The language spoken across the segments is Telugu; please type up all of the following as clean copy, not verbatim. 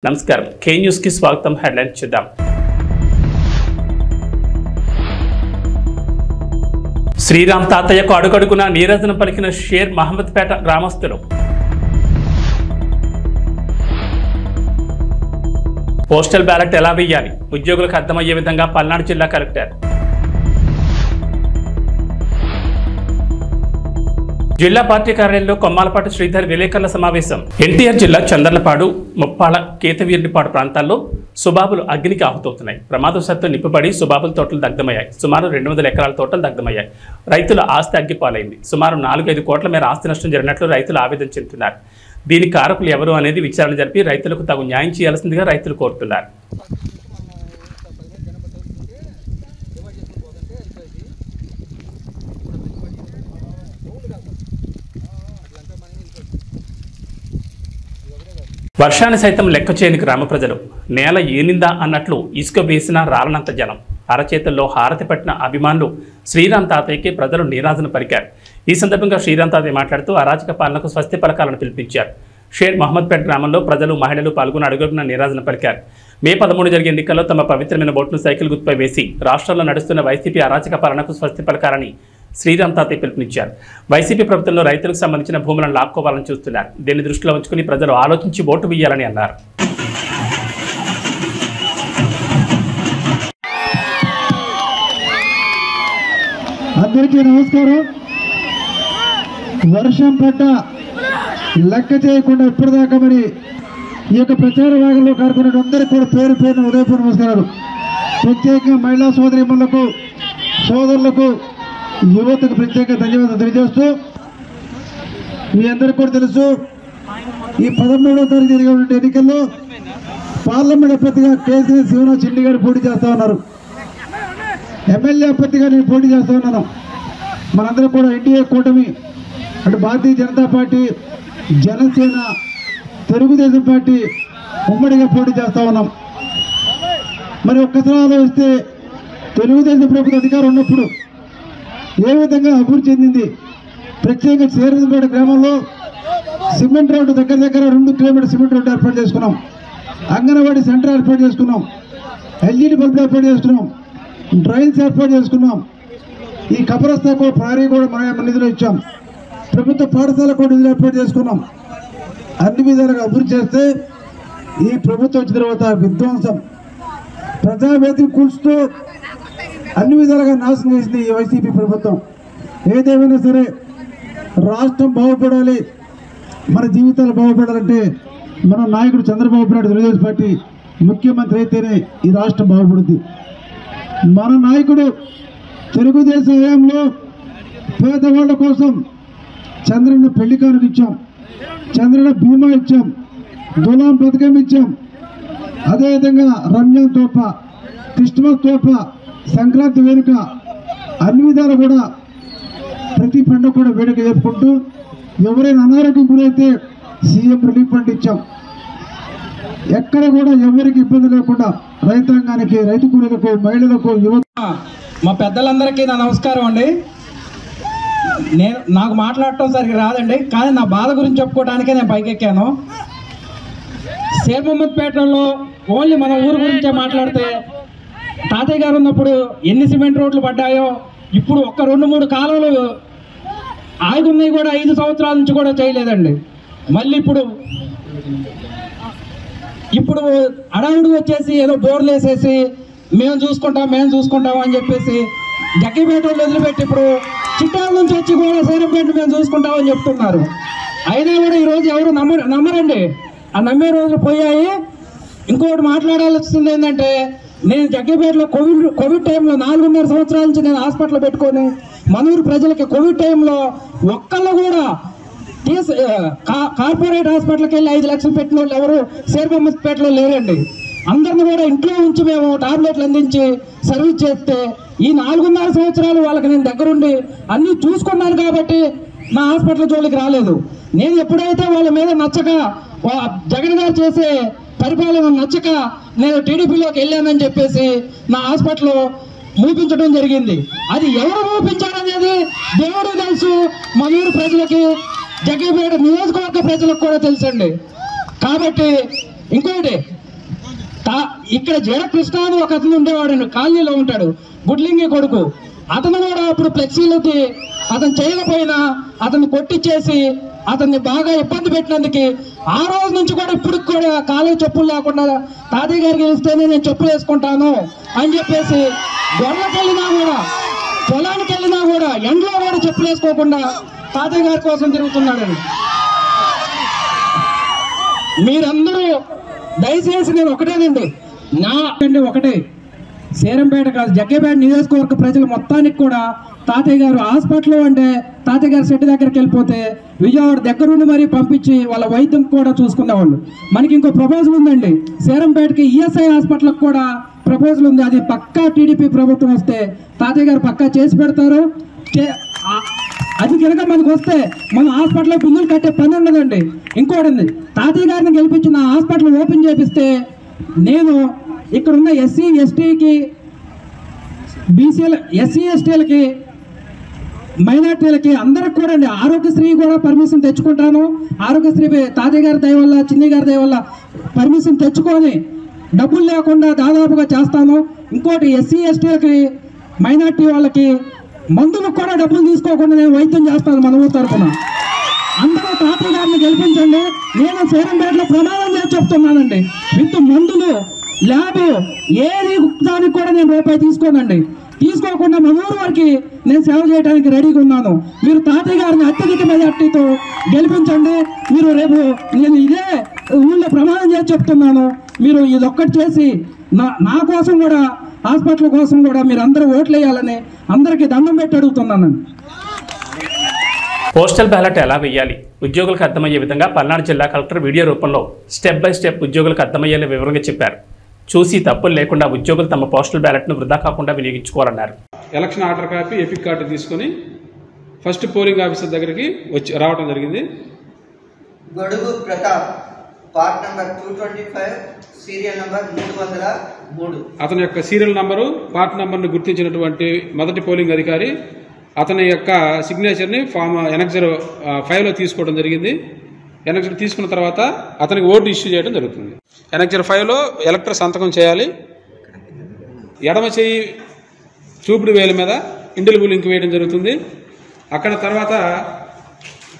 నమస్కారం కే న్యూస్ కి స్వాగతం. హెడ్లైన్స్ చూద్దాం. శ్రీరామ్ తాతయ్యకు అడుగడుగున నీరాజనం పలికిన షేర్ మహమ్మద్పేట గ్రామస్తులు. పోస్టల్ బ్యాలెట్ ఎలా వేయాలి ఉద్యోగులకు అర్థమయ్యే విధంగా పల్నాడు జిల్లా కలెక్టర్. జిల్లా పార్టీ కార్యాలయంలో కొమ్మాలపాటి శ్రీధర్ విలేకరుల సమావేశం. ఎన్టీఆర్ జిల్లా చందర్లపాడు, ముప్పాళ, కేతవీర్నిపాడు ప్రాంతాల్లో సుబాబులు అగ్నికి ఆహుతవుతున్నాయి. ప్రమాదవశాత్తు నిప్పుపడి సుబాబుల తోటలు దగ్ధమయ్యాయి. సుమారు 200 ఎకరాల తోటలు దగ్ధమయ్యాయి. రైతుల ఆస్తి అగ్గిపాలైంది. సుమారు 4-5 కోట్ల మేర ఆస్తి నష్టం జరిగినట్లు రైతులు ఆవేదన చెందుతున్నారు. దీనికి కారకులు ఎవరు అనేది విచారణ జరిపి రైతులకు తగు న్యాయం చేయాల్సిందిగా రైతులు కోరుతున్నారు. వర్షాన్ని సైతం లెక్క చేయని గ్రామ ప్రజలు. నేల ఏనిందా అన్నట్లు ఇసుక వేసినా రాలనంత జనం. అరచేతుల్లో హారతి పట్టిన అభిమానులు శ్రీరామ్ తాతయ్యకి ప్రజలు నీరాజన పలికారు. ఈ సందర్భంగా శ్రీరామ్ తాతయ్య మాట్లాడుతూ అరాచక పాలనకు స్వస్తి పలకాలను పిలిపించారు. షేర్ మహమ్మద్పేట గ్రామంలో ప్రజలు, మహిళలు పాల్గొని అడుగున నీరాజన పలికారు. మే 13 జరిగే ఎన్నికల్లో తమ పవిత్రమైన ఓటును సైకిల్ గుర్తుపై వేసి రాష్ట్రంలో నడుస్తున్న వైసీపీ అరాచక పాలనకు స్వస్తి పలకాలని శ్రీరామ్ తాతయ్య పిలుపునిచ్చారు. వైసీపీ ప్రభుత్వంలో రైతులకు సంబంధించిన భూములను లాక్కోవాలని చూస్తున్నారు. దీన్ని దృష్టిలో ఉంచుకుని ప్రజలు ఆలోచించి ఓటు వేయాలని అన్నారు. అందరికీ నమస్కారం. వర్షం పడ్డ లెక్క చేయకుండా ఇప్పటిదాకా మరి ఈ యొక్క ప్రచార భాగంలో పాల్గొన్న అందరికీ కూడా పేరు పేరున ఉదయపూర్వ నమస్కారాలు. ప్రత్యేకంగా మహిళా సోదరీమణులకు, సోదరులకు, యువతకు ప్రత్యేక ధన్యవాదాలు తెలియజేస్తూ, మీ అందరికీ కూడా తెలుసు ఈ 13వ తారీఖు జరిగినటువంటి ఎన్నికల్లో పార్లమెంట్ అభ్యర్థిగా కేసీఆర్ శివరాజ్ చిన్ని గారు పోటీ చేస్తా ఉన్నారు. ఎమ్మెల్యే అభ్యర్థిగా నేను పోటీ చేస్తా ఉన్నాను. మనందరం కూడా ఎన్డీఏ కూటమి అంటే భారతీయ జనతా పార్టీ, జనసేన, తెలుగుదేశం పార్టీ ఉమ్మడిగా పోటీ చేస్తా ఉన్నాం. మరి ఒక్కసారి ఆలోచిస్తే తెలుగుదేశం ప్రభుత్వ అధికారం ఉన్నప్పుడు ఏ విధంగా అభివృద్ధి చెందింది. ప్రత్యేకంగా చేరుపేట గ్రామంలో సిమెంట్ రోడ్డు దగ్గర 2 కిలోమీటర్ సిమెంట్ రోడ్డు ఏర్పాటు చేసుకున్నాం. అంగన్వాడీ సెంటర్ ఏర్పాటు చేసుకున్నాం. ఎల్ఈడి బల్బులు ఏర్పాటు చేసుకున్నాం. డ్రైన్స్ ఏర్పాటు చేసుకున్నాం. ఈ కబరస్థా కూడా ప్రహరీ కూడా మన నిధులు ఇచ్చాం. ప్రభుత్వ పాఠశాల కూడా నిధులు ఏర్పాటు చేసుకున్నాం. అన్ని విధాలుగా అభివృద్ధి చేస్తే ఈ ప్రభుత్వం వచ్చిన తర్వాత విధ్వంసం, ప్రజావేదిక కూల్చుతూ అన్ని విధాలుగా నాశనం చేసింది ఈ వైసీపీ ప్రభుత్వం. ఏదేమైనా సరే రాష్ట్రం బాగుపడాలి, మన జీవితాలు బాగుపడాలంటే మన నాయకుడు చంద్రబాబు నాయుడు తెలుగుదేశం పార్టీ ముఖ్యమంత్రి అయితేనే ఈ రాష్ట్రం బాగుపడుద్ది. మన నాయకుడు తెలుగుదేశం హయాంలో పేదవాళ్ల కోసం చంద్రన్న పెళ్లి కానుక ఇచ్చాం, చంద్రన్న బీమా ఇచ్చాం, దులాం పథకం ఇచ్చాం. అదేవిధంగా రంజాన్ తోప, క్రిస్మస్ తోప, సంక్రాంతి వేడుక అన్ని విధాలు కూడా ప్రతి పండుగ కూడా వేడుక జరుపుకుంటూ ఎవరైనా అనారోగ్యం గురైతే సీఎం రిలీఫ్ ఫండ్ ఇచ్చాం. ఎక్కడ కూడా ఎవరికి ఇబ్బంది లేకుండా రైతాంగానికి, రైతు కూలీలకు, మహిళలకు, యువత. మా పెద్దలందరికీ నా నమస్కారం అండి. నాకు మాట్లాడటం సరిగ్గా రాదండి, కానీ నా బాధ గురించి చెప్పుకోవడానికే నేను పైకెక్కాను. షేర్ మహమ్మద్పేటలో ఓన్లీ మన ఊరు గురించే మాట్లాడితే తాతయ్య గారు ఉన్నప్పుడు ఎన్ని సిమెంట్ రోడ్లు పడ్డాయో, ఇప్పుడు ఒక్క 2-3 కాలువలు ఆగున్నాయి కూడా 5 సంవత్సరాల నుంచి కూడా చేయలేదండి. మళ్ళీ ఇప్పుడు అడవుడు వచ్చేసి ఏదో బోర్లు వేసేసి మేము చూసుకుంటాం అని చెప్పేసి జగ్గిపేట వదిలిపెట్టి ఇప్పుడు చిట్టాల నుంచి వచ్చి కూడా సైరంపేట మేము చూసుకుంటామని చెప్తున్నారు. అయినా కూడా ఈరోజు ఎవరు నమ్మరండి. ఆ నమ్మే రోజులు పోయాయి. ఇంకోటి మాట్లాడాల్సింది ఏంటంటే, నేను జగ్గిపేటలో కోవిడ్ టైంలో 4.5 సంవత్సరాల నుంచి నేను హాస్పిటల్ పెట్టుకొని మనూరు ప్రజలకి కోవిడ్ టైంలో ఒక్కళ్ళు కూడా కార్పొరేట్ హాస్పిటల్కి వెళ్ళి 5 లక్షలు పెట్టిన వాళ్ళు ఎవరు షేర్ మహమ్మద్పేటలో లేరండి. అందరిని కూడా ఇంట్లో ఉంచి మేము టాబ్లెట్లు అందించి సర్వీస్ చేస్తే ఈ 4.5 సంవత్సరాలు వాళ్ళకి నేను దగ్గరుండి అన్నీ చూసుకున్నాను కాబట్టి నా హాస్పిటల్ జోలికి రాలేదు. నేను ఎప్పుడైతే వాళ్ళ మీద నచ్చక, జగన్ గారు చేసే పరిపాలన నచ్చక నేను టీడీపీలోకి వెళ్ళానని చెప్పేసి నా హాస్పిటల్ మూపించడం జరిగింది. అది ఎవరు మూపించారనేది దేవుడు తెలుసు, మనూరు ప్రజలకి, జగ్గిపేట నియోజకవర్గ ప్రజలకు కూడా తెలుసండి. కాబట్టి ఇంకోటి ఇక్కడ జడ కృష్ణ అని ఒక అతను ఉండేవాడు, కాలనీలో ఉంటాడు, గుడ్లింగి కొడుకు. అతను కూడా అప్పుడు ఫ్లెక్సీలకి అతను చేయకపోయినా అతన్ని కొట్టించేసి అతన్ని బాగా ఇబ్బంది పెట్టినందుకు ఆ రోజు నుంచి కూడా ఇప్పుడు కూడా కాలేజ్ చెప్పులు లేకుండా తాతయ్య గారికి ఇస్తేనే నేను చెప్పులు వేసుకుంటాను అని చెప్పేసి గొడవకి వెళ్ళినా కూడా పొలానికి వెళ్ళినా కూడా ఎండలో కూడా చెప్పులు వేసుకోకుండా తాతయ్య గారి కోసం తిరుగుతున్నాడండి. మీరందరూ దయచేసి నేను ఒకటేనండి, ఒకటే సేరంపేట కాదు జగ్గేపేట నియోజకవర్గ ప్రజలు మొత్తానికి కూడా తాతయ్య గారు హాస్పిటల్ అంటే తాతయ్య గారు సెట్ దగ్గరికి వెళ్ళిపోతే విజయవాడ దగ్గరుండి మరీ పంపించి వాళ్ళ వైద్యం కూడా చూసుకునేవాళ్ళు. మనకి ఇంకో ప్రపోజల్ ఉందండి, సేరంపేటకి ఈఎస్ఐ హాస్పిటల్కి కూడా ప్రపోజల్ ఉంది. అది పక్కా టీడీపీ ప్రభుత్వం వస్తే తాతయ్య గారు పక్కా చేసి పెడతారు. అది కనుక మనకు వస్తే మన హాస్పిటల్లో బిల్లులు కట్టే పని ఉండదండి. ఇంకోటి ఉంది, తాతయ్య గారిని గెలిపించి నా హాస్పిటల్ ఓపెన్ చేపిస్తే నేను ఇక్కడ ఉన్న ఎస్సీ ఎస్టీకి బీసీల ఎస్సీ ఎస్టీలకి మైనార్టీలకి అందరికి కూడా అండి ఆరోగ్యశ్రీ కూడా పర్మిషన్ తెచ్చుకుంటాను. ఆరోగ్యశ్రీ తాతయ్య గారి దయ వల్ల చిన్ని గారి దయ వల్ల పర్మిషన్ తెచ్చుకొని డబ్బులు లేకుండా దాదాపుగా చేస్తాను. ఇంకోటి ఎస్సీ ఎస్టీలకి మైనార్టీ వాళ్ళకి మందులకు కూడా డబ్బులు తీసుకోకుండా నేను వైద్యం చేస్తాను మన ఊరు తరఫున. అందరూ తాతయ్య గారిని గెలిపించండి. నేను సేరంపేటలో ప్రమాదం చేసి చెప్తున్నానండి, విత్ మందులు ల్యాబ్ ఏది దానికి కూడా నేను రూపాయి తీసుకోనండి. తీసుకోకుండా మన ఊరు వారికి నేను సేవ చేయడానికి రెడీగా ఉన్నాను. మీరు తాతయ్య గారిని అత్యధిక మెజార్టీతో గెలిపించండి. మీరు రేపు నేను ఇదే ఊళ్ళో ప్రమాదం చేసి చెప్తున్నాను, మీరు ఇదొక్కటి చేసి నా కోసం కూడా హాస్పిటల్ కోసం కూడా మీరు అందరూ ఓట్లు వేయాలని అందరికీ దండం పెట్టి అడుగుతున్నానండి. పోస్టల్ బ్యాలెట్ ఎలా వేయాలి ఉద్యోగులకు అర్థమయ్యే విధంగా పల్నాడు జిల్లా కలెక్టర్ వీడియో రూపంలో స్టెప్ బై స్టెప్ ఉద్యోగులకు అర్థమయ్యేలా వివరంగా చెప్పారు. చూసి తప్పులు లేకుండా ఉద్యోగులు తమ పోస్టల్ బ్యాలెట్ను వృధా కాకుండా వినియోగించుకోవాలన్నారు. Election order copy EPIC card తీసుకొని ఫస్ట్ పోలింగ్ ఆఫీసర్ దగ్గరికి రావడం జరిగింది. Godugu Pratap, part number 225, serial number 303. అతని యొక్క సీరియల్ నంబరు పార్ట్ నంబర్ను గుర్తించినటువంటి మొదటి పోలింగ్ అధికారి అతని యొక్క సిగ్నేచర్ని ఫామ్ ఎనెక్సర్ 5లో తీసుకోవడం జరిగింది. ఎనెక్సర్ తీసుకున్న తర్వాత అతనికి ఓటు ఇష్యూ చేయడం జరుగుతుంది. ఎనెక్సర్ 5లో ఎలక్టర్ సంతకం చేయాలి. ఎడమ చేయి చూపుడు వేలు మీద ఇండిలిబుల్ లింక్ వేయడం జరుగుతుంది. అక్కడ తర్వాత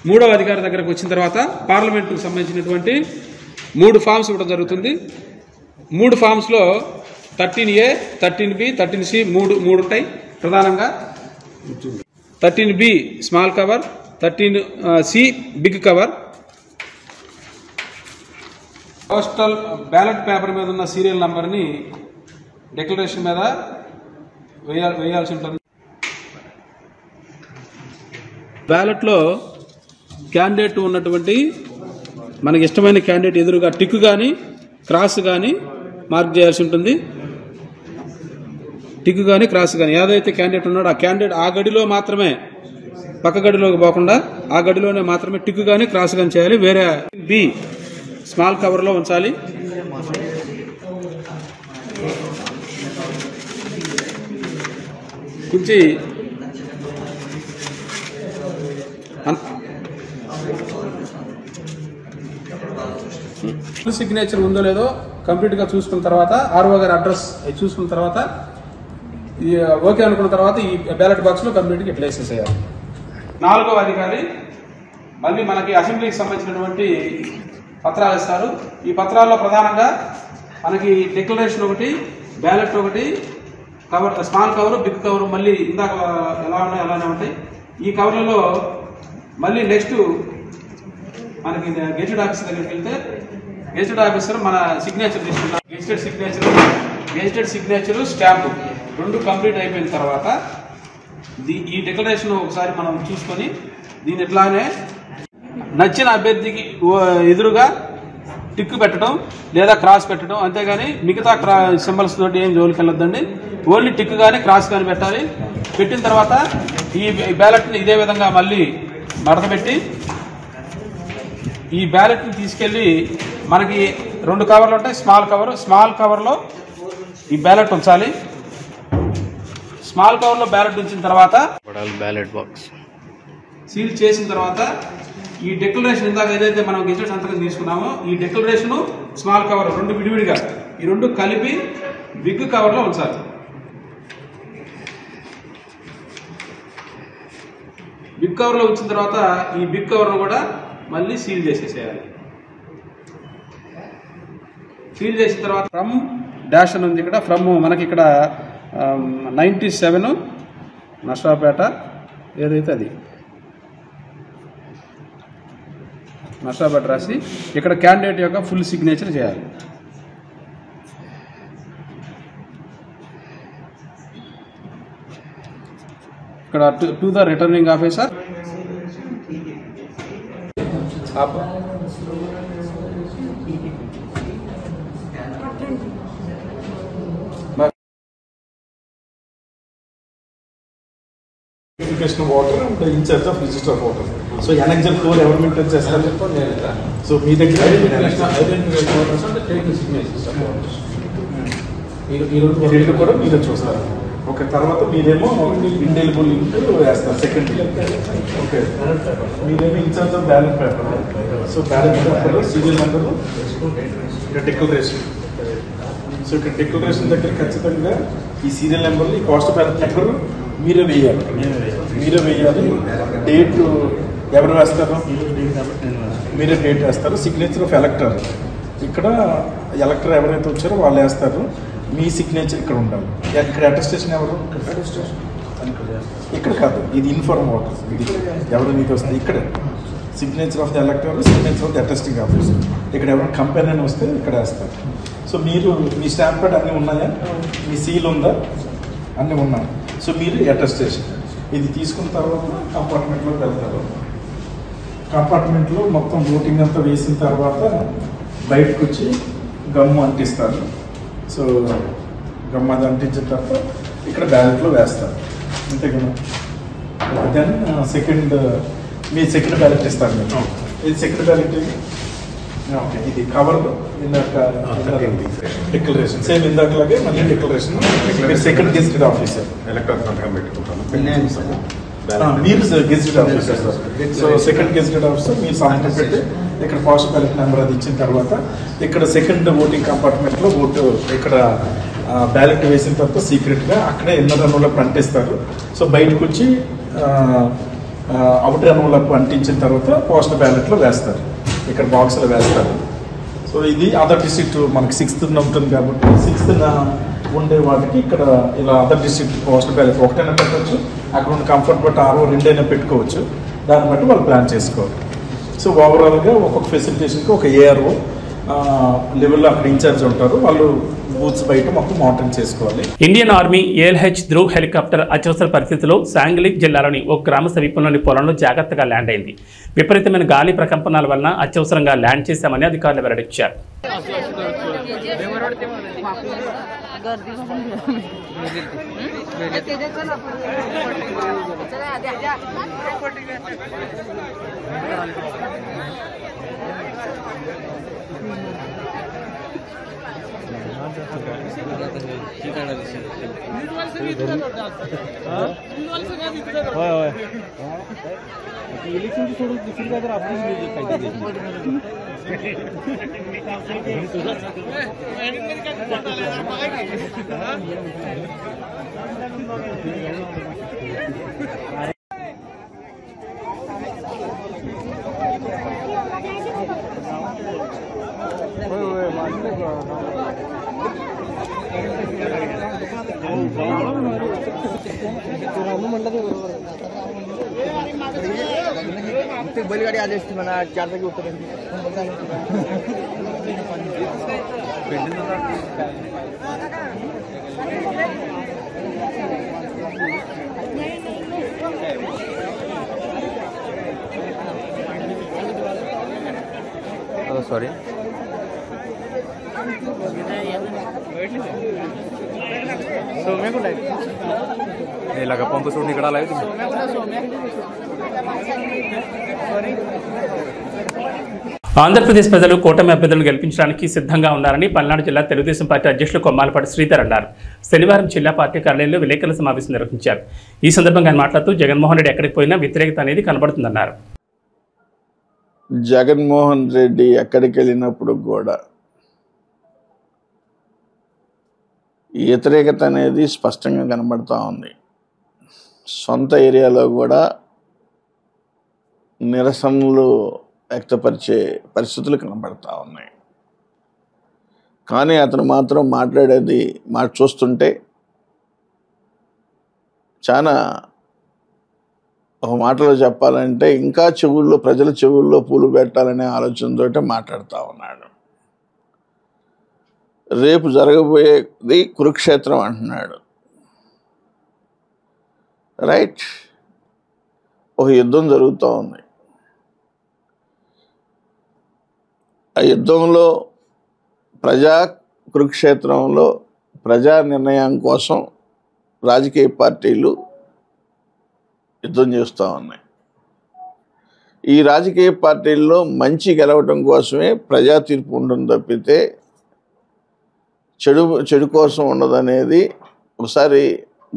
మూడవ అధికారి దగ్గరకు వచ్చిన తర్వాత పార్లమెంటుకు సంబంధించినటువంటి 3 ఫామ్స్ ఇవ్వడం జరుగుతుంది. 3 ఫామ్స్లో 13A, 13B, 13C 3 ఉంటాయి ప్రధానంగా. 13B small cover, 13C big cover. Postal ballot paper మీద ఉన్న సీరియల్ నంబర్ని డిక్లరేషన్ మీద వేయాల్సి ఉంటుంది. బ్యాలెట్లో క్యాండిడేట్ ఉన్నటువంటి మనకి ఇష్టమైన క్యాండిడేట్ ఎదురుగా టిక్ కానీ క్రాస్ కానీ మార్క్ చేయాల్సి ఉంటుంది. టిక్ కానీ క్రాస్ కానీ ఏదైతే క్యాండిడేట్ ఉన్నాడో ఆ క్యాండిడేట్ ఆ గడిలో మాత్రమే, పక్క గడిలోకి పోకుండా ఆ గడిలోనే మాత్రమే టిక్ కానీ క్రాస్ కానీ చేయాలి. వేరే బి స్మాల్ కవర్లో ఉంచాలి. ఉంచి సిగ్నేచర్ ఉందో లేదో కంప్లీట్గా చూసుకున్న తర్వాత ఆర్ఓ గారి అడ్రస్ చూసుకున్న తర్వాత ఓకే అనుకున్న తర్వాత ఈ బ్యాలెట్ బాక్స్లో కంప్లీట్గా ఇట్లా వేసేసేయాలి. 4వ అధికారి మళ్ళీ మనకి అసెంబ్లీకి సంబంధించినటువంటి పత్రాలు ఇస్తారు. ఈ పత్రాల్లో ప్రధానంగా మనకి డిక్లరేషన్ ఒకటి, బ్యాలెట్ ఒకటి, cover small cover, big cover మళ్ళీ ఇందాక ఎలా ఉన్నాయో అలానే ఉంటాయి. ఈ కవర్లలో మళ్ళీ నెక్స్ట్ మనకి గెజిటెడ్ ఆఫీసర్ దగ్గరికి వెళ్తే గెజిటెడ్ ఆఫీసర్ మన సిగ్నేచర్ తీసుకుంటాం. గెజిటెడ్ సిగ్నేచర్ స్టాంపు 2 కంప్లీట్ అయిపోయిన తర్వాత ఈ డిక్లరేషన్ ఒకసారి మనం చూసుకొని దీని ఎట్లానే నచ్చిన అభ్యర్థికి ఎదురుగా టిక్ పెట్టడం లేదా క్రాస్ పెట్టడం, అంతేగాని మిగతా సింబల్స్ తోటి ఏం జోలికి వెళ్ళొద్దండి. ఓన్లీ టిక్ కానీ క్రాస్ కానీ పెట్టాలి. పెట్టిన తర్వాత ఈ బ్యాలెట్ని ఇదే విధంగా మళ్ళీ మడతపెట్టి ఈ బ్యాలెట్ని తీసుకెళ్ళి మనకి 2 కవర్లు ఉంటాయి. స్మాల్ కవర్లో ఈ బ్యాలెట్ ఉంచాలి. స్మాల్ కవర్లో బ్యాలెట్ ఉంచిన తర్వాత బ్యాలెట్ బాక్స్ సీల్ చేసిన తర్వాత ఈ డిక్లరేషన్ ఇందాక ఏదైతే మనం గెజెట్ సంతకం తీసుకున్నామో ఈ డిక్లరేషను స్మాల్ కవర్ రెండు విడివిడిగా ఈ రెండు కలిపి బిగ్ కవర్లో ఉంచాలి. బిగ్ కవర్లో ఉంచిన తర్వాత ఈ బిగ్ కవర్ను కూడా మళ్ళీ సీల్ చేసేసేయాలి. సీల్ చేసిన తర్వాత ఫ్రమ్ డాష్ అని ఉంది ఇక్కడ. ఫ్రమ్ మనకి ఇక్కడ 97 నర్సరావుపేట ఏదైతే అది నర్సరావుపేట రాసి ఇక్కడ క్యాండిడేట్ యొక్క ఫుల్ సిగ్నేచర్ చేయాలి. ఇక్కడ to the returning officer Education of water and in charge of register of water. So annexure 4 government చేస్తారు. సో మీ దగ్గర ఈ రెండు కూడా మీరే చూస్తారు. ఓకే, తర్వాత మీరేమో ఇండెలిబుల్ వేస్తారు సెకండ్. ఓకే, మీరేమో incharge of ballot paper. So ballot paper serial number ఇక్కడ డిక్లరేషన్. సో ఇక్కడ డిక్లరేషన్ దగ్గర ఖచ్చితంగా ఈ సీరియల్ నెంబర్లు ఈ కాస్ట్ బ్యాలెట్ నెంబర్ మీరే వేయాలి. డేట్ ఎవరు వేస్తారు? మీరే డేట్ వేస్తారు. సిగ్నేచర్ ఆఫ్ ఎలక్టర్ ఇక్కడ ఎలక్టర్ ఎవరైతే వచ్చారో వాళ్ళు వేస్తారు. మీ సిగ్నేచర్ ఇక్కడ ఉండాలి. ఇక్కడ అటెస్టేషన్ ఎవరు? ఇక్కడ కాదు, ఇది ఇన్ఫార్మ్ వాటర్. ఇది ఎవరు నీకు వస్తుంది ఇక్కడ signature of the ఎలక్టర్, signature of the attesting officer. ఇక్కడ ఎవరైనా కంపెనీ వస్తే ఇక్కడ వేస్తారు. సో మీరు మీ స్టాంప్ ప్యాడ్ అన్నీ ఉన్నాయా? మీ సీల్ ఉందా? అన్నీ ఉన్నాయి. సో మీరు అటెస్టేషన్ ఇది తీసుకున్న తర్వాత కంపార్ట్మెంట్లోకి వెళ్తారు. కంపార్ట్మెంట్లో మొత్తం ఓటింగ్ అంతా వేసిన తర్వాత బయటకు వచ్చి గమ్ము అంటిస్తారు. సో గమ్ము అది అంటించిన తర్వాత ఇక్కడ బ్యాలెట్లో వేస్తారు. అంతే కదా. దెన్ మీ సెకండ్ బ్యాలెట్ ఇస్తారు మీరు. ఇది సెకండ్ బ్యాలెట్ ఇది. ఓకే, ఇది కవర్లో ఇందాక డిక్లరేషన్ సేమ్ ఇందాకలాగే మళ్ళీ డిక్లరేషన్. సెకండ్ గెజిటెడ్ ఆఫీసర్ ఎలక్టర్ సంతకం పెట్టుకుంటాను. మీరు gazetted officer. So second gazetted officer మీరు సంతకం పెట్టి ఇక్కడ పోస్ట్ బ్యాలెట్ నెంబర్ అది ఇచ్చిన తర్వాత ఇక్కడ సెకండ్ ఓటింగ్ కంపార్ట్మెంట్లో ఓటు ఇక్కడ బ్యాలెట్ వేసిన తర్వాత సీక్రెట్గా అక్కడే ఇన్నర్ అన్నులకు అంటిస్తారు. సో బయటకు వచ్చి అవుటర్ అన్నులకు అంటించిన తర్వాత పోస్ట్ బ్యాలెట్లో వేస్తారు. ఇక్కడ బాక్స్లో వేస్తారు. సో ఇది అదర్ డిస్ట్రిక్ట్ మనకి 6th ఉంటుంది కాబట్టి 6th ఉండే వాటికి ఇక్కడ ఇలా అదర్ డిస్ట్రిక్ట్ పోస్ట్ బ్యాలెట్ ఒకటైనా పెట్టవచ్చు. అక్కడ ఉన్న కంఫర్ట్ బట్టి 2 పెట్టుకోవచ్చు. దాన్ని బట్టి వాళ్ళు ప్లాన్ చేసుకోవాలి. సో ఓవరాల్గా ఒక్కొక్క ఫెసిలిటేషన్కి ఒక ఏఆర్ఓ లెవెల్లో అక్కడ ఇన్ఛార్జ్ ఉంటారు. వాళ్ళు బూత్స్ బయట మొత్తం మానిటరింగ్ చేసుకోవాలి. Indian army AlH Dhruv helicopter అత్యవసర పరిస్థితిలో సాంగ్లిక్ జిల్లాలోని ఒక గ్రామ సమీపంలోని పొలంలో జాగ్రత్తగా ల్యాండ్ అయింది. విపరీతమైన గాలి ప్రకంపనాల వలన అత్యవసరంగా ల్యాండ్ చేశామని అధికారులు వెల్లడించారు. इलेक्शन थोडं दुसरी काय तर आपण बैलगाडी आली असती म्हणा 4 जागी उत्तर सॉरी सौम्या कुठे आहे लगा पंप सोडून इकडे आलाय तुम्ही ఆంధ్రప్రదేశ్ ప్రజలు కూటమి అభ్యర్థులను గెలిపించడానికి సిద్ధంగా ఉన్నారని పల్నాడు జిల్లా తెలుగుదేశం పార్టీ అధ్యక్షులు కొమ్మాలపాటి శ్రీధర్ అన్నారు. శనివారం జిల్లా పార్టీ కార్యాలయంలో విలేకరుల సమావేశం నిర్వహించారు. ఈ సందర్భంగా ఆయన మాట్లాడుతూ జగన్మోహన్ రెడ్డి ఎక్కడికి పోయినా వ్యతిరేకత అనేది కనబడుతుందన్నారు. జగన్మోహన్ రెడ్డి ఎక్కడికి వెళ్ళినప్పుడు కూడా వ్యతిరేకత అనేది స్పష్టంగా కనబడుతూ ఉంది. సొంత ఏరియాలో కూడా నిరసనలు వ్యక్తపరిచే పరిస్థితులు కనబడతా ఉన్నాయి. కానీ అతను మాత్రం మాట్లాడేది చూస్తుంటే చాలా ఒక మాటలో చెప్పాలంటే ఇంకా ప్రజల చెవుల్లో పూలు పెట్టాలనే ఆలోచనతో మాట్లాడుతూ ఉన్నాడు. రేపు జరగబోయేది కురుక్షేత్రం అంటున్నాడు. రైట్, ఒక యుద్ధం జరుగుతూ ఉంది. ఆ యుద్ధంలో కురుక్షేత్రంలో ప్రజా నిర్ణయం కోసం రాజకీయ పార్టీలు యుద్ధం చేస్తూ ఉన్నాయి. ఈ రాజకీయ పార్టీల్లో మంచి గెలవటం కోసమే ప్రజా తీర్పు ఉంటుంది తప్పితే చెడు కోసం ఉండదనేది ఒకసారి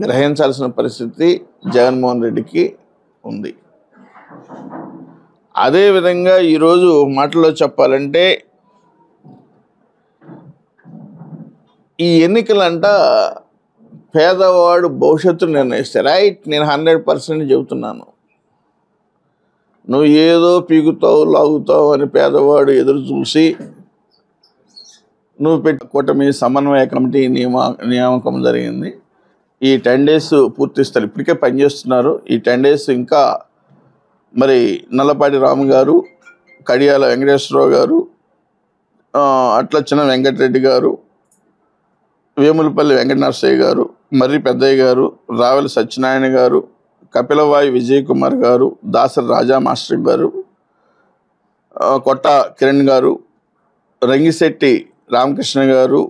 గ్రహించాల్సిన పరిస్థితి జగన్మోహన్ రెడ్డికి ఉంది. అదేవిధంగా ఈరోజు మాటల్లో చెప్పాలంటే ఈ ఎన్నికలంట పేదవాడు భవిష్యత్తు నిర్ణయిస్తాయి. రైట్, నేను 100% చెబుతున్నాను. నువ్వు ఏదో పీకుతావు లాగుతావు అని పేదవాడు ఎదురు చూసి నువ్వు కూటమి సమన్వయ కమిటీ నియామకం జరిగింది. ఈ 10 days పూర్తిస్తారు, ఇప్పటికే పనిచేస్తున్నారు. ఈ 10 days ఇంకా మరి నల్లపాటి రాము గారు, కడియాల వెంకటేశ్వరరావు గారు, అట్లచ్చిన వెంకటరెడ్డి గారు, వేములపల్లి వెంకట నరసయ్య గారు, మర్రి పెద్దయ్య గారు, రావెల సత్యనారాయణ గారు, కపిలవాయి విజయ్ కుమార్ గారు, దాసరి రాజా మాస్టర్ గారు, కొట్ట కిరణ్ గారు, రంగిశెట్టి రామకృష్ణ గారు,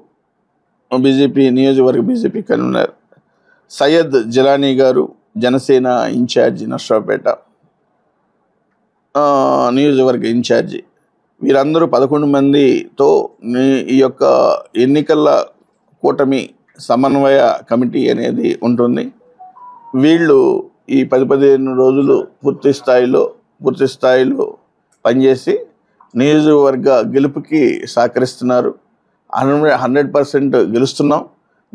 బీజేపీ నియోజకవర్గ బీజేపీ కన్వీనర్, సయ్యద్ జిలానీ గారు, జనసేన ఇన్ఛార్జి నర్సరావుపేట నియోజకవర్గ ఇన్ఛార్జి, వీరందరూ 11 మందితో ఈ యొక్క ఎన్నికల కూటమి సమన్వయ కమిటీ అనేది ఉంటుంది. వీళ్ళు ఈ 10-15 రోజులు పూర్తి స్థాయిలో పనిచేసి నియోజకవర్గ గెలుపుకి సహకరిస్తున్నారు. 100% గెలుస్తున్నాం.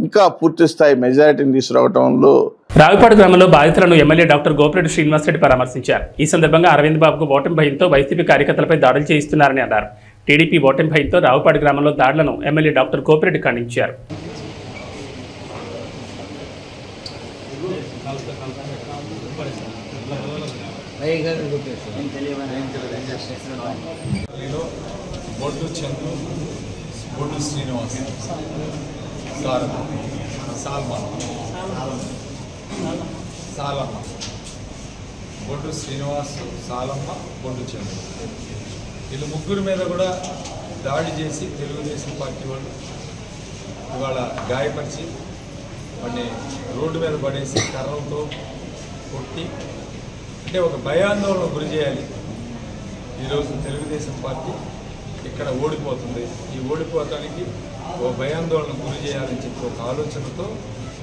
ఇంకా పూర్తి స్థాయి మెజారిటీని తీసుకురావడంలో రావిపాడు గ్రామంలో బాధితులను ఎమ్మెల్యే డాక్టర్ గోపిరెడ్డి శ్రీనివాసరెడ్డి పరామర్శించారు. ఈ సందర్భంగా అరవింద్ బాబుకు ఓటమి భయంతో వైసీపీ కార్యకర్తలపై దాడులు చేయిస్తున్నారని అన్నారు. టీడీపీ ఓటమి భయంతో రావుపాడు గ్రామంలో దాడులను ఎమ్మెల్యే డాక్టర్ గోపిరెడ్డి ఖండించారు. బొడ్డు చంద్రు, బొడ్డు శ్రీనివాస్, సాలమ్మ, బొడ్డు శ్రీనివాస్, సాలమ్మ, బొడ్డు చంద్రు, వీళ్ళు ముగ్గురు మీద కూడా దాడి చేసి తెలుగుదేశం పార్టీ వాళ్ళు ఇవాళ గాయపరిచి వాడిని రోడ్డు మీద పడేసి కర్రలతో కొట్టి అంటే ఒక భయాందోళన గురి చేయాలి. ఈరోజు తెలుగుదేశం పార్టీ ఇక్కడ ఓడిపోతుంది, ఈ ఓడిపోవటానికి ఓ భయాందోళన గురి చేయాలని చెప్పి ఒక ఆలోచనతో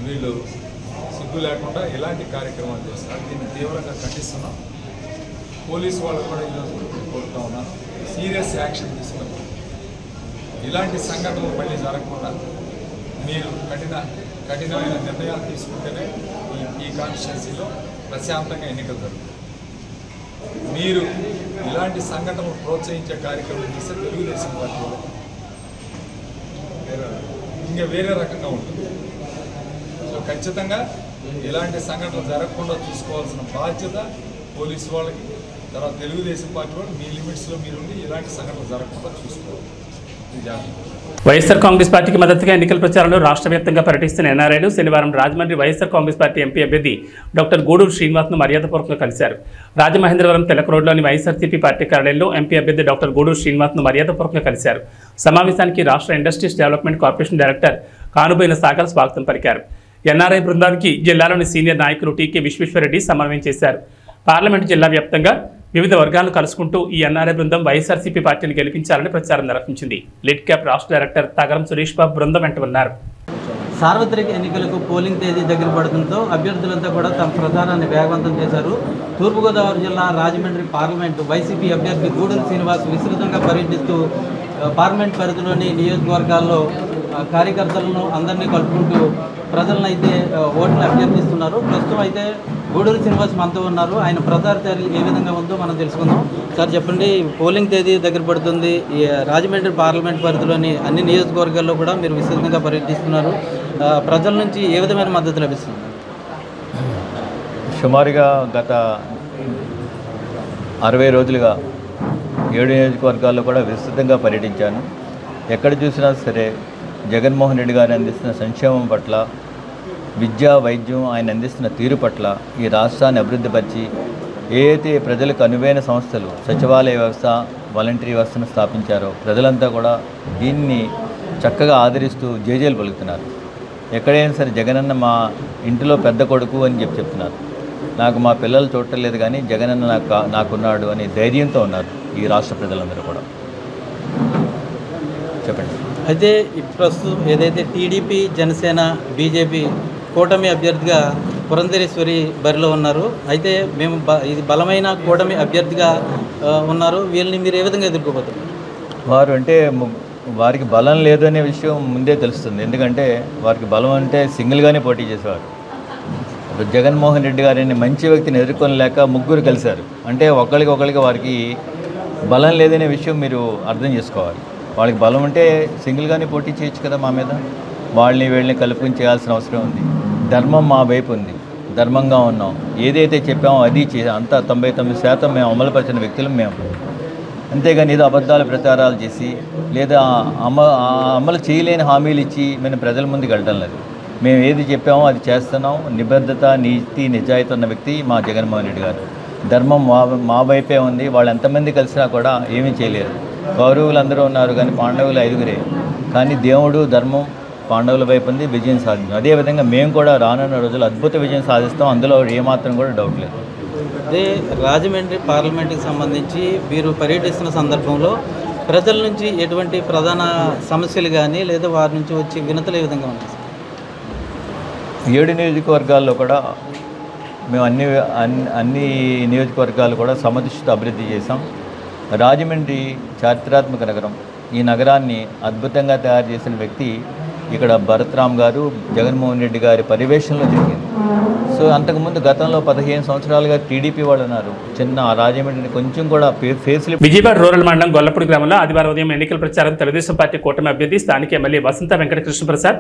వీళ్ళు సిగ్గు లేకుండా ఇలాంటి కార్యక్రమాలు చేస్తారు. దీన్ని తీవ్రంగా ఖండిస్తున్నాం. పోలీసు వాళ్ళు కూడా ఈరోజు కోరుతా ఉన్నాను, సీరియస్ యాక్షన్ తీసుకున్నారు. ఇలాంటి సంఘటనలు మళ్ళీ జరగకుండా మీరు కఠినమైన నిర్ణయాలు తీసుకుంటేనే ఈ కాన్స్టిట్యున్సీలో ప్రశాంతంగా ఎన్నికలు జరుగుతాయి. మీరు ఇలాంటి సంఘటనలు ప్రోత్సహించే కార్యక్రమం చేస్తే తెలుగుదేశం పార్టీ ఇంకా వేరే రకంగా ఉంటుంది. సో ఖచ్చితంగా ఇలాంటి సంఘటనలు జరగకుండా చూసుకోవాల్సిన బాధ్యత పోలీసు వాళ్ళకి, తర్వాత తెలుగుదేశం పార్టీ వాళ్ళు మీ లిమిట్స్లో మీరుండి ఇలాంటి సంఘటనలు జరగకుండా చూసుకోవాలి. వైఎస్ఆర్ కాంగ్రెస్ పార్టీకి మద్దతుగా ఎన్నికల ప్రచారంలో రాష్ట్ర వ్యాప్తంగా పర్యటిస్తున్న ఎన్ఆర్ఐలు శనివారం రాజమండ్రి వైఎస్ఆర్ కాంగ్రెస్ పార్టీ ఎంపీ అభ్యర్థి డాక్టర్ గూడూరు శ్రీనివాస్ను మర్యాదపూర్వకంగా కలిశారు. రాజమహేంద్రవరం తెలక రోడ్లోని వైఎస్ఆర్సీపీ పార్టీ కార్యాలయంలో ఎంపీ అభ్యర్థి డాక్టర్ గూడూరు శ్రీనివాస్ను మర్యాదపూర్వకంగా కలిశారు. సమావేశానికి రాష్ట్ర industries development corporation director Kanuboina Sagar స్వాగతం పలికారు. ఎన్ఆర్ఐ బృందానికి జిల్లాలోని సీనియర్ నాయకులు టీకే విశ్వేశ్వరరెడ్డి సమన్వయం చేశారు. పార్లమెంటు జిల్లా వ్యాప్తంగా వివిధ వర్గాలను కలుసుకుంటూ ఈ ఎన్ఆర్ఐ బృందం వైఎస్ఆర్సీపీ పార్టీని గెలిపించాలని ప్రచారం నిర్వహించింది. లిడ్ క్యాప్ రాష్ట్ర డైరెక్టర్ తగరం సురేష్ బాబు బృందం వెంట ఉన్నారు. సార్వత్రిక ఎన్నికలకు పోలింగ్ తేదీ దగ్గర పడడంతో అభ్యర్థులంతా కూడా తమ ప్రచారాన్ని వేగవంతం చేశారు. తూర్పుగోదావరి జిల్లా రాజమండ్రి పార్లమెంటు వైసీపీ అభ్యర్థి గూడూరు శ్రీనివాస్ విస్తృతంగా పర్యటిస్తూ పార్లమెంట్ పరిధిలోని నియోజకవర్గాల్లో కార్యకర్తలను అందరినీ కలుపుకుంటూ ప్రజలను అయితే ఓట్లను అభ్యర్థిస్తున్నారు. ప్రస్తుతం అయితే గూడూరు శ్రీనివాస్ మనతో ఉన్నారు. ఆయన ప్రచార చర్యలు ఏ విధంగా ఉందో మనం తెలుసుకుందాం. సార్ చెప్పండి, పోలింగ్ తేదీ దగ్గర పడుతుంది. రాజమండ్రి పార్లమెంట్ పరిధిలోని అన్ని నియోజకవర్గాల్లో కూడా మీరు విస్తృతంగా పర్యటిస్తున్నారు. ప్రజల నుంచి ఏ విధమైన మద్దతు లభిస్తుంది? సుమారుగా గత 60 రోజులుగా 7 నియోజకవర్గాల్లో కూడా విస్తృతంగా పర్యటించాను. ఎక్కడ చూసినా సరే జగన్మోహన్ రెడ్డి గారు అందిస్తున్న సంక్షేమం పట్ల, విద్యా వైద్యం ఆయన అందిస్తున్న తీరు పట్ల, ఈ రాష్ట్రాన్ని అభివృద్ధిపరిచి ఏదైతే ప్రజలకు అనువైన సంస్థలు సచివాలయ వ్యవస్థ, వాలంటరీ వ్యవస్థను స్థాపించారో ప్రజలంతా కూడా దీన్ని చక్కగా ఆదరిస్తూ జేజేలు పలుకుతున్నారు. ఎక్కడైనా సరే జగనన్న మా ఇంటిలో పెద్ద కొడుకు అని చెప్తున్నారు. నాకు మా పిల్లలు చూడలేదు కానీ జగనన్న నాకున్నాడు అనే ధైర్యంతో ఉన్నారు ఈ రాష్ట్ర ప్రజలందరూ కూడా. చెప్పండి. అయితే ప్రస్తుతం ఏదైతే టీడీపీ, జనసేన, బీజేపీ కూటమి అభ్యర్థిగా పురంధరేశ్వరి బరిలో ఉన్నారు. అయితే మేము ఇది బలమైన కూటమి అభ్యర్థిగా ఉన్నారు. వీళ్ళని మీరు ఏ విధంగా ఎదుర్కోబోతున్నారు? వారు అంటే వారికి బలం లేదు అనే విషయం ముందే తెలుస్తుంది. ఎందుకంటే వారికి బలం అంటే సింగిల్గానే పోటీ చేసేవారు. ఇప్పుడు జగన్మోహన్ రెడ్డి గారిని మంచి వ్యక్తిని ఎదుర్కొనలేక ముగ్గురు కలిశారు. అంటే ఒకరికి వారికి బలం లేదనే విషయం మీరు అర్థం చేసుకోవాలి. వాళ్ళకి బలం ఉంటే సింగిల్గానే పోటీ చేయొచ్చు కదా మా మీద. వాళ్ళని వీళ్ళని కలుపుకొని చేయాల్సిన అవసరం ఉంది. ధర్మం మా వైపు ఉంది, ధర్మంగా ఉన్నాం. ఏదైతే చెప్పామో అది అంతా 99% మేము అమలుపరిచిన వ్యక్తులు మేము. అంతేగాని ఏదో అబద్ధాలు ప్రచారాలు చేసి లేదా అమలు చేయలేని హామీలు ఇచ్చి మేము ప్రజల ముందుకు వెళ్ళడం లేదు. మేము ఏది చెప్పామో అది చేస్తున్నాం. నిబద్ధత, నీతి, నిజాయితీ ఉన్న వ్యక్తి మా జగన్మోహన్ రెడ్డి గారు. ధర్మం మా వైపే ఉంది. వాళ్ళు ఎంతమంది కలిసినా కూడా ఏమీ చేయలేరు. కౌరవులు ఉన్నారు కానీ పాండవులు 5గురే. కానీ దేవుడు, ధర్మం పాండవుల వైపు ఉంది, విజయం సాధించాం. అదేవిధంగా మేము కూడా రానున్న రోజులు అద్భుత విజయం సాధిస్తాం. అందులో ఏమాత్రం కూడా డౌట్ లేదు. అదే రాజమండ్రి పార్లమెంట్కి సంబంధించి మీరు పర్యటిస్తున్న సందర్భంలో ప్రజల నుంచి ఎటువంటి ప్రధాన సమస్యలు కానీ లేదా వారి నుంచి వచ్చే వినతులు ఏ విధంగా ఉన్నాయి? 7 నియోజకవర్గాల్లో కూడా మేము అన్ని నియోజకవర్గాలు కూడా సమదృష్టితో అభివృద్ధి చేశాం. రాజమండ్రి చారిత్రాత్మక నగరం. ఈ నగరాన్ని అద్భుతంగా తయారు చేసిన వ్యక్తి ఇక్కడ భరత్రామ్ గారు, జగన్మోహన్ రెడ్డి గారి పర్యవేక్షణలో జరిగింది. సో అంతకుముందు గతంలో 15 సంవత్సరాలుగా టీడీపీ వాళ్ళు ఉన్నారు. చిన్న రాజమండ్రిని కొంచెం కూడా విజయవాడ రూరల్ మండలం గొల్లపూడి గ్రామంలో ఆదివారం ఉదయం ఎన్నికల ప్రచారం తెలుగుదేశం పార్టీ కూటమి అభ్యర్థి స్థానిక ఎమ్మెల్యే వసంత వెంకట కృష్ణప్రసాద్,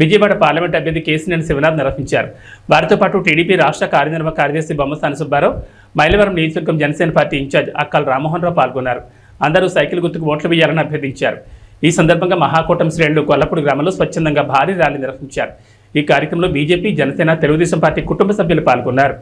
విజయవాడ పార్లమెంట్ అభ్యర్థి కేసినేని శివనాథ్ నిర్వహించారు. వారితో పాటు టీడీపీ రాష్ట్ర కార్యనిర్వాహక కార్యదర్శి బొమ్మసాని సుబ్బారావు, మైలవరం నియోజకవర్గం జనసేన పార్టీ ఇన్ఛార్జ్ అక్కల రామ్మోహన్ రావు పాల్గొన్నారు. అందరూ సైకిల్ గుర్తుకు ఓట్లు వేయాలని అభ్యర్థించారు. ఈ సందర్భంగా మహాకూటమి శ్రేణులు గొల్లపూడి గ్రామంలో స్వచ్ఛందంగా భారీ ర్యాలీ నిర్వహించారు. ఈ కార్యక్రమంలో బీజేపీ, జనసేన, తెలుగుదేశం పార్టీ కుటుంబ సభ్యులు పాల్గొన్నారు.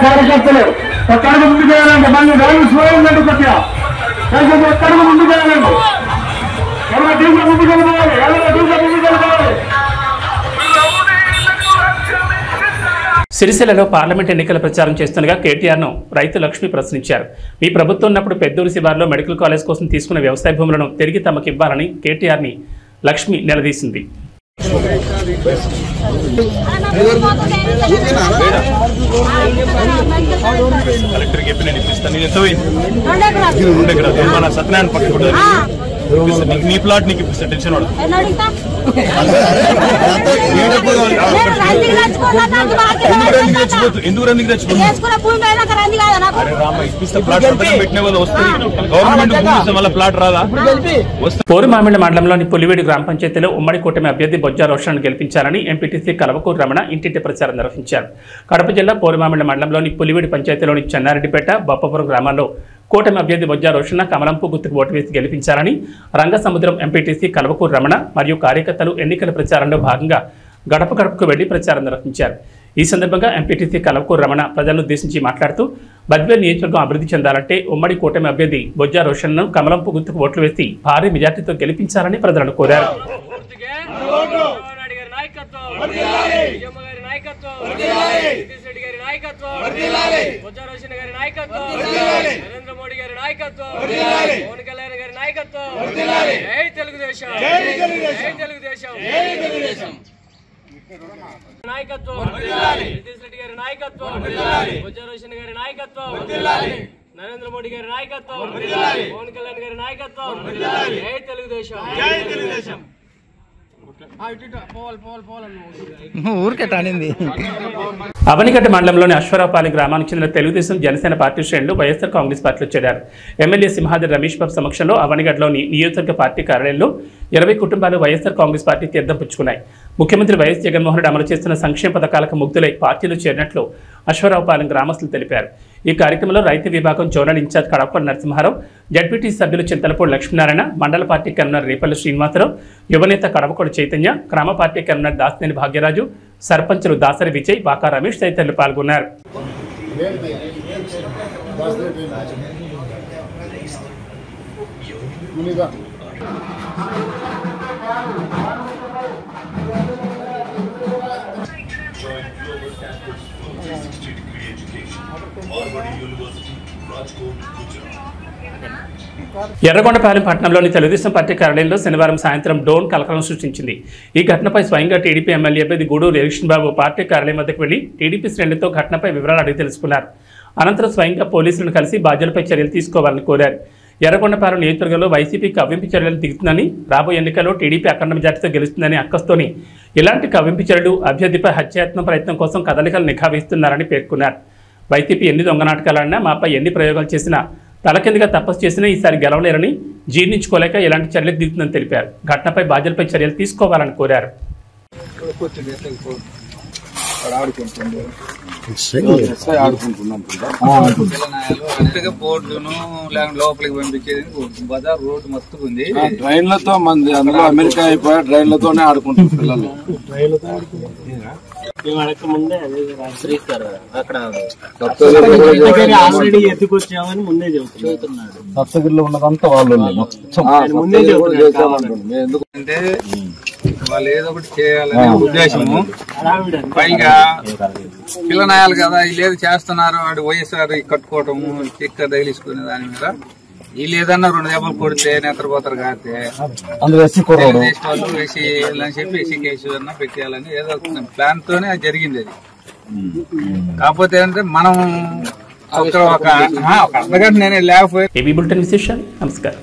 కార్యకర్తలు ఎక్కడికి ముందు చేయాలంటే మళ్ళీ రైలు స్వయంగా కొట్టా ఎక్కడికి ముందు చేయాలండి ఎలా దీంట్లో ముందుకు వెళ్ళిపోవాలి ఎలా దీంట్లో ముందుకు వెళ్ళిపోవాలి. సిరిసిల్లలో పార్లమెంట్ ఎన్నికల ప్రచారం చేస్తుండగా కేటీఆర్ను రైతు లక్ష్మి ప్రశ్నించారు. మీ ప్రభుత్వం ఉన్నప్పుడు పెద్దూరు శివార్లో మెడికల్ కాలేజ్ కోసం తీసుకున్న వ్యవసాయ భూములను తిరిగి తమకు ఇవ్వాలని కేటీఆర్ని లక్ష్మి నిలదీసింది. నీ ప్లాట్ నీకు టెన్షన్ ఎందుకు రందికి పోరుమామిళ్ల మండలంలోని పులివేడి గ్రామ పంచాయతీలో ఉమ్మడి కూటమి అభ్యర్థి బొజ్జా రోషన్ను గెలిపించాలని ఎంపీటీసీ కలవకూరు రమణ ఇంటింటి ప్రచారం నిర్వహించారు. కడప జిల్లా పోరుమామిళ్ల మండలంలోని పులివేడి పంచాయతీలోని చెన్నారెడ్డిపేట బొప్పపురం గ్రామాల్లో కూటమి అభ్యర్థి బొజ్జా రోషన్న కమలంపు గుర్తుకు ఓటు వేసి గెలిపించాలని రంగసముద్రం ఎంపీటీసీ కలవకూరు రమణ మరియు కార్యకర్తలు ఎన్నికల ప్రచారంలో భాగంగా గడప గడపకు వెళ్లి ప్రచారం నిర్వహించారు. ఈ సందర్భంగా ఎంపీటీసీ కలవకూరు రమణ ప్రజలను ఉద్దేశించి మాట్లాడుతూ బద్వేల్ నియోజకవర్గం అభివృద్ధి చెందాలంటే ఉమ్మడి కూటమి అభ్యర్థి బొజ్జా రోషన్ను కమలంపు గుర్తుకు ఓట్లు వేసి భారీ మెజార్టీతో గెలిపించాలని ప్రజలను కోరారు. నరేంద్ర మోడీ గారి నాయకత్వం, పవన్ కళ్యాణ్ గారి నాయకత్వం, జై తెలుగుదేశం, జై తెలుగుదేశం నాయకత్వం, నితీష్ రెడ్డి గారి నాయకత్వం, బొజ్జా రోషన్ గారి నాయకత్వం, నరేంద్ర మోడీ గారి నాయకత్వం, పవన్ కళ్యాణ్ గారి నాయకత్వం, జై తెలుగుదేశం, జై తెలుగుదేశం. అవనిగడ్డ మండలంలోని అశ్వరావుపాలెం గ్రామానికి చెందిన తెలుగుదేశం జనసేన పార్టీ శ్రేణులు వైఎస్ఆర్ కాంగ్రెస్ పార్టీలో చేరారు. ఎమ్మెల్యే సింహాద్రి రమేష్ బాబు సమక్షంలో అవనిగడ్డలోని నియోజకవర్గ పార్టీ కార్యాలయంలో 20 కుటుంబాలు వైఎస్ఆర్ కాంగ్రెస్ పార్టీ తీర్థం పుచ్చుకున్నాయి. ముఖ్యమంత్రి వైఎస్ జగన్మోహన్ రెడ్డి అమలు చేస్తున్న సంక్షేమ పథకాలకు ముగ్ధులై పార్టీలో చేరినట్లు అశ్వరావుపాలెం గ్రామస్తులు తెలిపారు. ఈ కార్యక్రమంలో రైతు విభాగం zonal incharge Kadapa Narasimharao, ZPTC సభ్యులు చింతలపూడి లక్ష్మీనారాయణ, మండల పార్టీ కన్వీనర్ రేపల్లి శ్రీనివాసరావు, యువనేత కడపకోడి చైతన్య, గ్రామ పార్టీ కన్వీనర్ దాసినేని భాగ్యరాజు, సర్పంచులు దాసరి విజయ్, బాకా రమేష్ తదితరులు పాల్గొన్నారు. ఎర్రగొండపాలెం పట్టణంలోని తెలుగుదేశం పార్టీ కార్యాలయంలో శనివారం సాయంత్రం డ్రోన్ కలకలం సృష్టించింది. ఈ ఘటనపై స్వయంగా టీడీపీ ఎమ్మెల్యే అభ్యర్థి గూడూరు ఎలక్షన్ బాబు పార్టీ కార్యాలయం వద్దకు వెళ్లి టీడీపీ శ్రేణులతో ఘటనపై వివరాలు అడిగి తెలుసుకున్నారు. అనంతరం స్వయంగా పోలీసులను కలిసి బాధ్యులపై చర్యలు తీసుకోవాలని కోరారు. ఎర్రగొండపాలెం నియోజకవర్గంలో వైసీపీ కవ్వింపు చర్యలు దిగుతుందని, రాబోయే ఎన్నికల్లో టీడీపీ అఖండ మెజార్టీతో గెలుస్తుందని అక్కస్తోని ఇలాంటి కవ్వింపు చర్యలు అభ్యర్థిపై హత్యాయత్నం ప్రయత్నం కోసం కదలికలు నిఘా వేస్తున్నారని పేర్కొన్నారు. వైసీపీ ఎన్ని దొంగ నాటకాలన్నా, మాపై ఎన్ని ప్రయోగాలు చేసినా, తలకిందుగా తపస్సు చేసినా ఈసారి గెలవలేరని, జీర్ణించుకోలేక ఇలాంటి చర్యలకు దిగుతుందని తెలిపారు. ఘటనపై బాధ్యులపై చర్యలు తీసుకోవాలని కోరారు. బోర్డును లోపలికి పంపించేది బజార్ రోడ్డు మస్తు ఉంది. ట్రైన్లతో మంది అందులో అమెరికా అయిపోయా ట్రైన్లతోనే ఆడుకుంటారు పిల్లలు. ఎత్తుకొచ్చామని ముందే చెబుతున్నాడు. సప్తగిరిలో ఉన్నదంతా వాళ్ళు ఎందుకంటే వాళ్ళు ఏదో ఒకటి చేయాలనే ఉద్దేశము. పైగా పిల్లనాయాలు కదా, వీళ్ళు ఏదో చేస్తున్నారు, వాడు వైఎస్ఆర్ కట్టుకోవటము, చెక్క తగిలిసుకునే దాని మీద వీళ్ళు ఏదన్నా 2 దెబ్బలు కొడితే నిద్రపోతారు కాకపోతే వాళ్ళు వేసి అని చెప్పి వేసి కేసు అన్నా పెట్టేయాలని ఏదో ప్లాన్ తోనే అది జరిగింది. అది కాకపోతే ఏంటంటే మనం ఒక అర్ధగంట నేనే లేకపోయి. నమస్కారం.